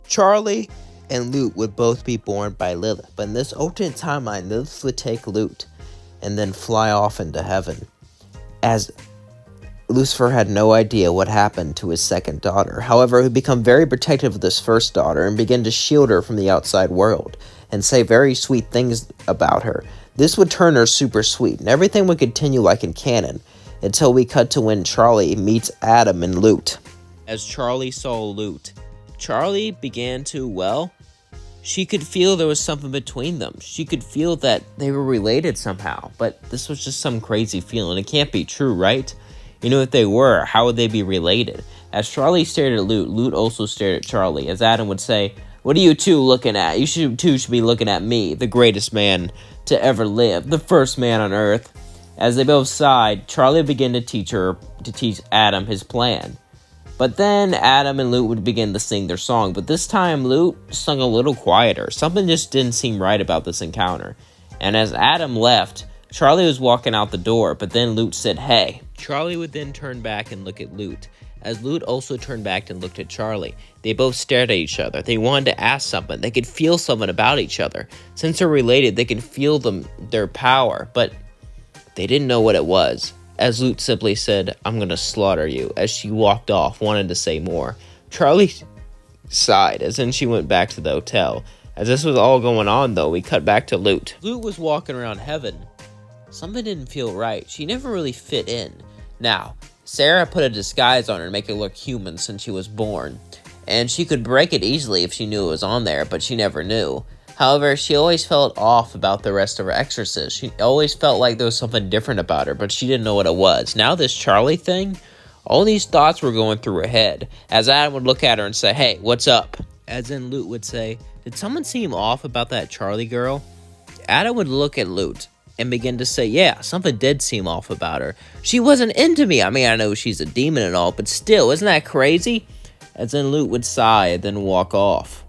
Charlie and Lute would both be born by Lilith, but in this alternate timeline, Lilith would take Lute and then fly off into heaven, as Lucifer had no idea what happened to his second daughter. However, he would become very protective of this first daughter and begin to shield her from the outside world and say very sweet things about her. This would turn her super sweet, and everything would continue like in canon until we cut to when Charlie meets Adam and Lute. As Charlie saw Lute, Charlie began to, she could feel there was something between them. She could feel that they were related somehow, but this was just some crazy feeling. It can't be true, right? You know, if they were, how would they be related? As Charlie stared at Lute, Lute also stared at Charlie. As Adam would say, "What are you two looking at? You should be looking at me, the greatest man to ever live, the first man on earth." As they both sighed, Charlie began to teach Adam his plan. But then Adam and Lute would begin to sing their song, but this time Lute sung a little quieter. Something just didn't seem right about this encounter. And as Adam left, Charlie was walking out the door, but then Lute said, "Hey." Charlie would then turn back and look at Lute. As Lute also turned back and looked at Charlie, they both stared at each other. They wanted to ask something. They could feel something about each other. Since they're related, they can feel their power, but they didn't know what it was. As Lute simply said, "I'm gonna slaughter you," as she walked off, wanted to say more. Charlie sighed, as then she went back to the hotel. As this was all going on, though, we cut back to Lute. Lute was walking around heaven. Something didn't feel right. She never really fit in. Now, Sarah put a disguise on her to make her look human since she was born, and she could break it easily if she knew it was on there, but she never knew. However, she always felt off about the rest of her exorcists. She always felt like there was something different about her, but she didn't know what it was. Now this Charlie thing, all these thoughts were going through her head, as Adam would look at her and say, "Hey, what's up?" As in Lute would say, "Did someone seem off about that Charlie girl?" Adam would look at Lute and begin to say, "Yeah, something did seem off about her. She wasn't into me. I mean, I know she's a demon and all, but still, isn't that crazy?" As then Lute would sigh and then walk off.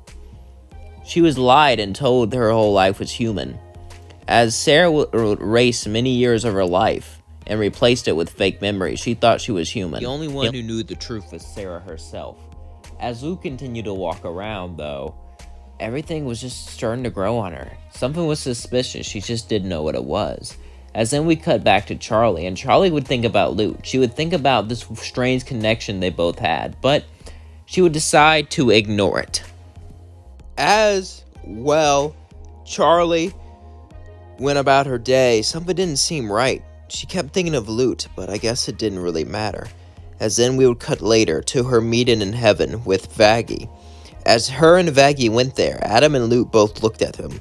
She was lied and told her whole life was human. As Sarah would erase many years of her life and replaced it with fake memories, she thought she was human. The only one who knew the truth was Sarah herself. As Lute continued to walk around, though, everything was just starting to grow on her. Something was suspicious, she just didn't know what it was. As then we cut back to Charlie, and Charlie would think about Lute. She would think about this strange connection they both had, but she would decide to ignore it. As well, Charlie went about her day. Something didn't seem right. She kept thinking of Lute, but I guess it didn't really matter. As then we would cut later to her meeting in heaven with Vaggie. As her and Vaggie went there, Adam and Lute both looked at him.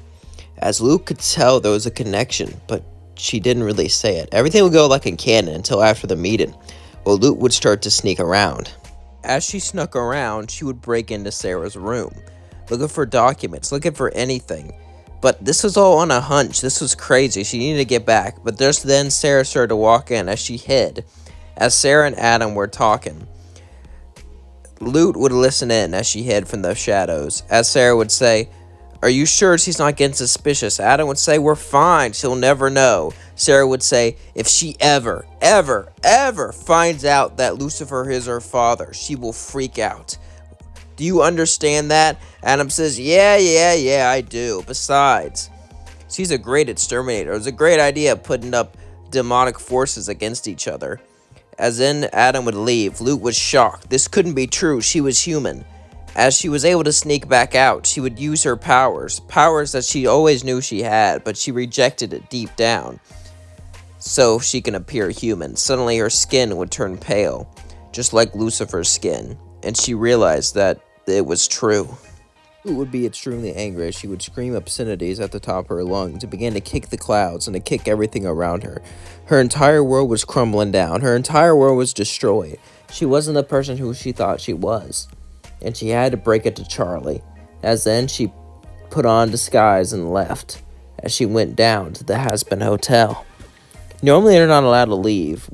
As Lute could tell there was a connection, but she didn't really say it. Everything would go like in canon until after the meeting. Well, Lute would start to sneak around. As she snuck around, she would break into Sarah's room, looking for documents, looking for anything. But this was all on a hunch. This was crazy. She needed to get back. But just then, Sarah started to walk in as she hid. As Sarah and Adam were talking, Lute would listen in as she hid from the shadows. As Sarah would say, "Are you sure she's not getting suspicious?" Adam would say, "We're fine. She'll never know." Sarah would say, "If she ever finds out that Lucifer is her father, she will freak out. Do you understand that?" Adam says, Yeah, I do. Besides, she's a great exterminator. It was a great idea putting up demonic forces against each other." As then Adam would leave, Lute was shocked. This couldn't be true. She was human. As she was able to sneak back out, she would use her powers that she always knew she had, but she rejected it deep down, so she can appear human. Suddenly her skin would turn pale, just like Lucifer's skin, and she realized that it was true. Lute would be extremely angry as she would scream obscenities at the top of her lungs and begin to kick the clouds and to kick everything around her. Her entire world was crumbling down. Her entire world was destroyed. She wasn't the person who she thought she was, and she had to break it to Charlie. As then she put on disguise and left as she went down to the Has-Been Hotel. Normally they're not allowed to leave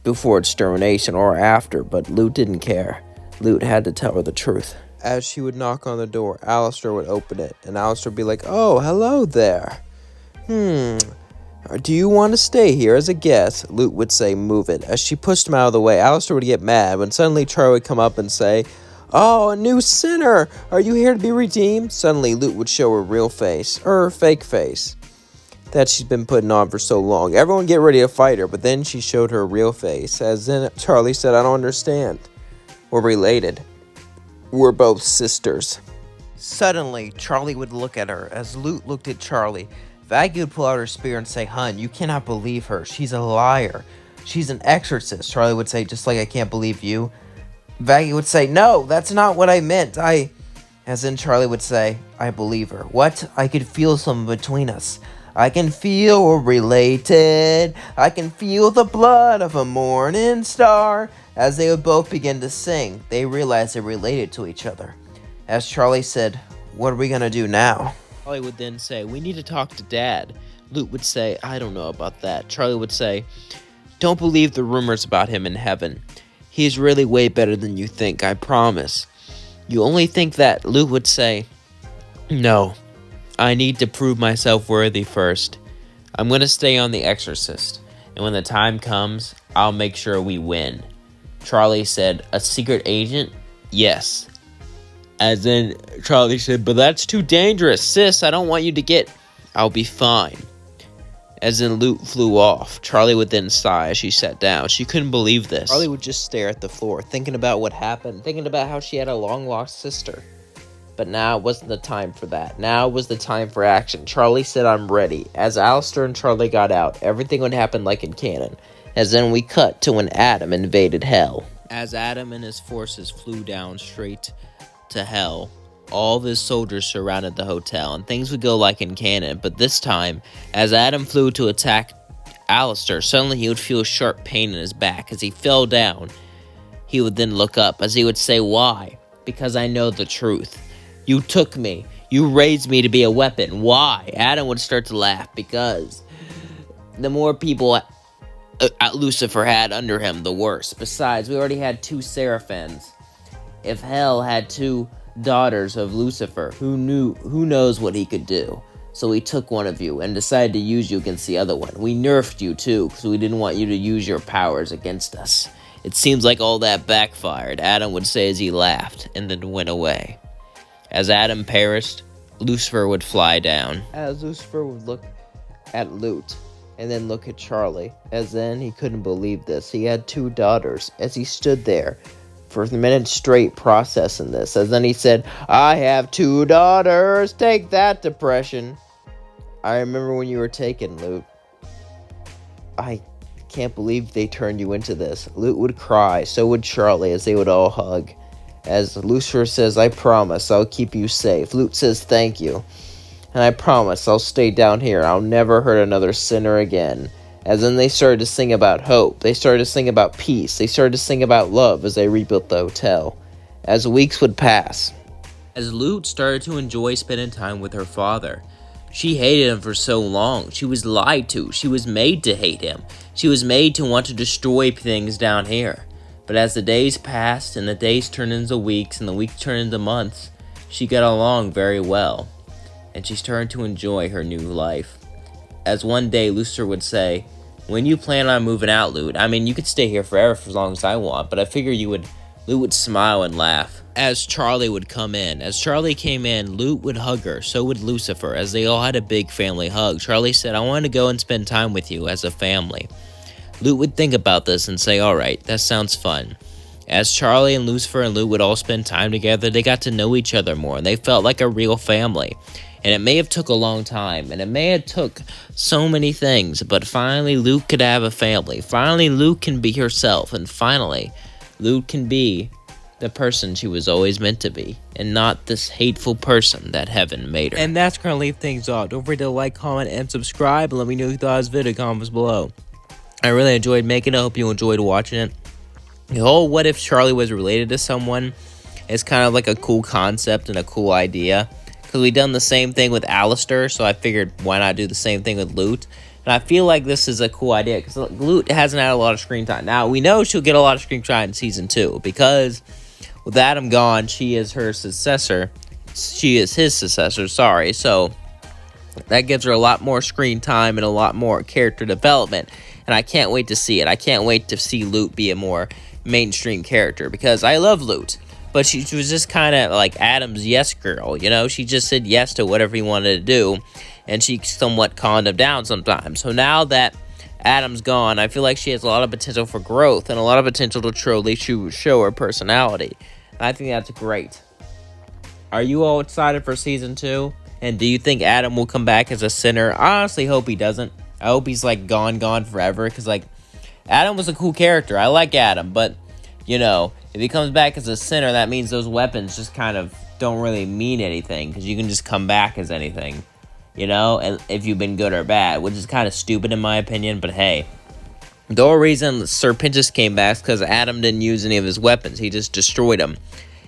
before extermination or after, but Lute didn't care. Lute had to tell her the truth. As she would knock on the door, Alistair would open it, and Alistair would be like, "Oh, hello there. Do you want to stay here as a guest?" Lute would say, "Move it." As she pushed him out of the way, Alistair would get mad when suddenly Charlie would come up and say, Oh, a new sinner! Are you here to be redeemed? Suddenly, Lute would show her real face, or her fake face, that she's been putting on for so long. Everyone get ready to fight her, but then she showed her real face. As then Charlie said, I don't understand. We're related. We're both sisters. Suddenly, Charlie would look at her. As Lute looked at Charlie, Vaggie would pull out her spear and say, Hun, you cannot believe her. She's a liar. She's an exorcist. Charlie would say, just like I can't believe you. Vaggie would say, no, that's not what I meant. As then Charlie would say, I believe her. What? I could feel something between us. I can feel we're related. I can feel the blood of a morning star. As they would both begin to sing, they realized they related to each other. As Charlie said, what are we going to do now? Charlie would then say, we need to talk to Dad. Lute would say, I don't know about that. Charlie would say, don't believe the rumors about him in heaven. He's really way better than you think, I promise. You only think that. Lute would say, no. I need to prove myself worthy first. I'm going to stay on The Exorcist, and when the time comes, I'll make sure we win. Charlie said, a secret agent? Yes. As then Charlie said, but that's too dangerous. Sis, I don't want you to get... I'll be fine. As then Lute flew off. Charlie would then sigh as she sat down. She couldn't believe this. Charlie would just stare at the floor, thinking about what happened, thinking about how she had a long-lost sister. But now wasn't the time for that. Now was the time for action. Charlie said, I'm ready. As Alistair and Charlie got out, everything would happen like in canon. As then we cut to when Adam invaded hell. As Adam and his forces flew down straight to hell, all of his soldiers surrounded the hotel, and things would go like in canon. But this time, as Adam flew to attack Alistair, suddenly he would feel a sharp pain in his back. As he fell down, he would then look up, as he would say, why? Because I know the truth. You took me. You raised me to be a weapon. Why? Adam would start to laugh because the more people Lucifer had under him, the worse. Besides, we already had 2 Seraphins. If hell had 2 daughters of Lucifer, who knows what he could do? So we took one of you and decided to use you against the other one. We nerfed you too, because we didn't want you to use your powers against us. It seems like all that backfired, Adam would say as he laughed, and then went away. As Adam perished, Lucifer would fly down. As Lucifer would look at Lute, and then look at Charlie. As then he couldn't believe this. He had 2 daughters. As he stood there for a minute straight processing this. As then he said, I have 2 daughters. Take that, depression. I remember when you were taken, Lute. I can't believe they turned you into this. Lute would cry. So would Charlie as they would all hug. As Lucifer says, I promise I'll keep you safe. Lute says, thank you. And I promise I'll stay down here. I'll never hurt another sinner again. As then they started to sing about hope. They started to sing about peace. They started to sing about love as they rebuilt the hotel. As weeks would pass. As Lute started to enjoy spending time with her father. She hated him for so long. She was lied to. She was made to hate him. She was made to want to destroy things down here. But as the days passed, and the days turned into weeks, and the weeks turned into months, she got along very well, and she started to enjoy her new life. As one day, Lucifer would say, when you plan on moving out, Lute, I mean, you could stay here forever for as long as I want, but I figure Lute would smile and laugh. As Charlie would come in. As Charlie came in, Lute would hug her, so would Lucifer, as they all had a big family hug. Charlie said, I want to go and spend time with you as a family. Lute would think about this and say, alright, that sounds fun. As Charlie and Lucifer and Lute would all spend time together, they got to know each other more, and they felt like a real family. And it may have took a long time, and it may have took so many things, but finally Lute could have a family. Finally Lute can be herself, and finally Lute can be the person she was always meant to be, and not this hateful person that heaven made her. And that's going to leave things off. Don't forget to like, comment, and subscribe, and let me know your thoughts in the video comments below. I really enjoyed making it. I hope you enjoyed watching it. The whole what if Charlie was related to someone is kind of like a cool concept and a cool idea. Because we've done the same thing with Alistair, so I figured why not do the same thing with Lute. And I feel like this is a cool idea because Lute hasn't had a lot of screen time. Now, we know she'll get a lot of screen time in Season 2 because with Adam gone, she is her successor. She is his successor, sorry. So that gives her a lot more screen time and a lot more character development. And I can't wait to see it. I can't wait to see Lute be a more mainstream character because I love Lute. but she was just kind of like Adam's yes girl, you know? She just said yes to whatever he wanted to do, and she somewhat calmed him down sometimes. So now that Adam's gone, I feel like she has a lot of potential for growth and a lot of potential to truly show her personality. And I think that's great. Are you all excited for season 2? And do you think Adam will come back as a sinner? I honestly hope he doesn't. I hope he's like gone forever, because like Adam was a cool character. I like Adam, but you know, if he comes back as a sinner, that means those weapons just kind of don't really mean anything, because you can just come back as anything, you know, and if you've been good or bad, which is kind of stupid in my opinion. But hey, the whole reason Serpentis came back is because Adam didn't use any of his weapons. He just destroyed them.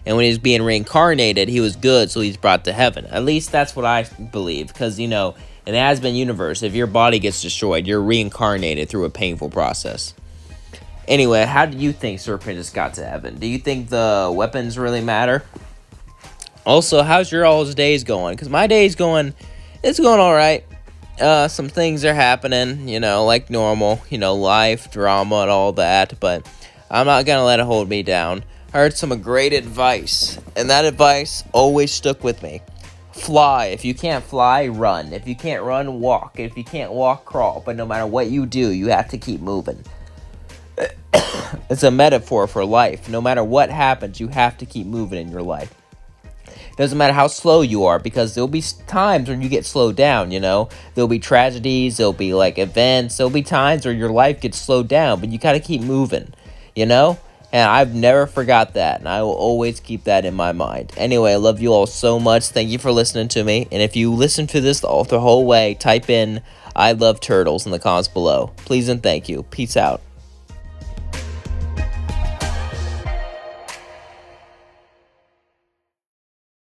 And when he was being reincarnated, he was good, so he's brought to heaven. At least that's what I believe. Because, you know, in the Has-Been universe, if your body gets destroyed, you're reincarnated through a painful process. Anyway, how do you think Serpentis got to heaven? Do you think the weapons really matter? Also, how's your all's days going? Because my day's going, it's going all right. Some things are happening, you know, like normal. You know, life, drama, and all that. But I'm not going to let it hold me down. I heard some great advice, and that advice always stuck with me. Fly. If you can't fly, run. If you can't run, walk. If you can't walk, crawl. But no matter what you do, you have to keep moving. It's a metaphor for life. No matter what happens, you have to keep moving in your life. It doesn't matter how slow you are, because there'll be times when you get slowed down, you know. There'll be tragedies, there'll be like events, there'll be times where your life gets slowed down, but you gotta keep moving, you know. And I've never forgot that, and I will always keep that in my mind. Anyway, I love you all so much. Thank you for listening to me. And if you listen to this the whole way, type in I love turtles in the comments below. Please and thank you. Peace out.